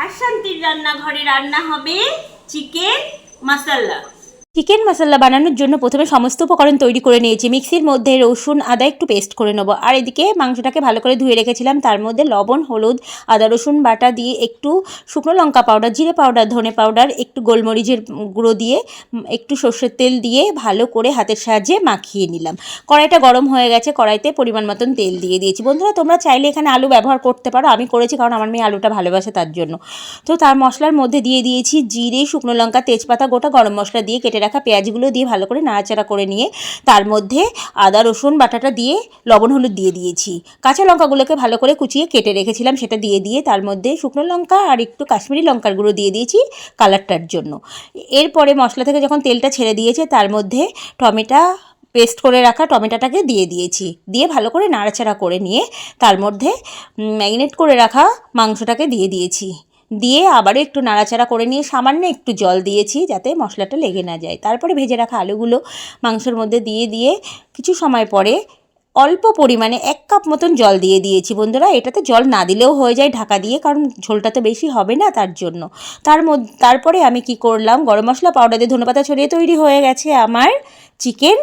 আর শান্তির রান্নাঘরে রান্না হবে চিকেন মশলা। চিকেন মশলা বানানোর জন্য প্রথমে সমস্ত উপকরণ তৈরি করে নিয়েছি। মিক্সির মধ্যে রসুন আদা একটু পেস্ট করে নেবো, আর এদিকে মাংসটাকে ভালো করে ধুয়ে রেখেছিলাম। তার মধ্যে লবণ, হলুদ, আদা রসুন বাটা দিয়ে একটু শুকনো লঙ্কা পাউডার, জিরে পাউডার, ধনে পাউডার, একটু গোলমরিচের গুঁড়ো দিয়ে একটু সর্ষের তেল দিয়ে ভালো করে হাতের সাহায্যে মাখিয়ে নিলাম। কড়াইটা গরম হয়ে গেছে, কড়াইতে পরিমাণ মতন তেল দিয়ে দিয়েছি। বন্ধুরা, তোমরা চাইলে এখানে আলু ব্যবহার করতে পারো, আমি করেছি কারণ আমার মেয়ে আলুটা ভালোবাসে তার জন্য। তো তার মশলার মধ্যে দিয়ে দিয়েছি জিরে, শুকনো লঙ্কা, তেজপাতা, গোটা গরম মশলা দিয়ে কেটে রাখা পেঁয়াজগুলো দিয়ে ভালো করে নাড়াচাড়া করে নিয়ে তার মধ্যে আদা রসুন বাটাটা দিয়ে লবণ হলুদ দিয়ে দিয়েছি। কাঁচা লঙ্কাগুলোকে ভালো করে কুচিয়ে কেটে রেখেছিলাম, সেটা দিয়ে তার মধ্যে শুকনো লঙ্কা আর একটু কাশ্মীরি লঙ্কার গুঁড়ো দিয়ে দিয়েছি কালারটার জন্য। এরপরে মশলা থেকে যখন তেলটা ছেড়ে দিয়েছে তার মধ্যে টমেটো পেস্ট করে রাখা টমেটোটাকে দিয়ে দিয়েছি, দিয়ে ভালো করে নাড়াচাড়া করে নিয়ে তার মধ্যে ম্যারিনেট করে রাখা মাংসটাকে দিয়ে দিয়েছি। দিয়ে আবারও একটু নাড়াচাড়া করে নিয়ে সামান্য একটু জল দিয়েছি যাতে মশলাটা লেগে না যায়। তারপরে ভেজে রাখা আলুগুলো মাংসের মধ্যে দিয়ে কিছু সময় পরে অল্প পরিমাণে 1 কাপ মতন জল দিয়ে দিয়েছি। বন্ধুরা, এটাতে জল না দিলেও হয়ে যায় ঢাকা দিয়ে, কারণ ঝোলটা তো বেশি হবে না তার জন্য। তারপরে আমি কি করলাম, গরম মশলা পাউডার দিয়ে ধনেপাতা ছড়িয়ে তৈরি হয়ে গেছে আমার চিকেন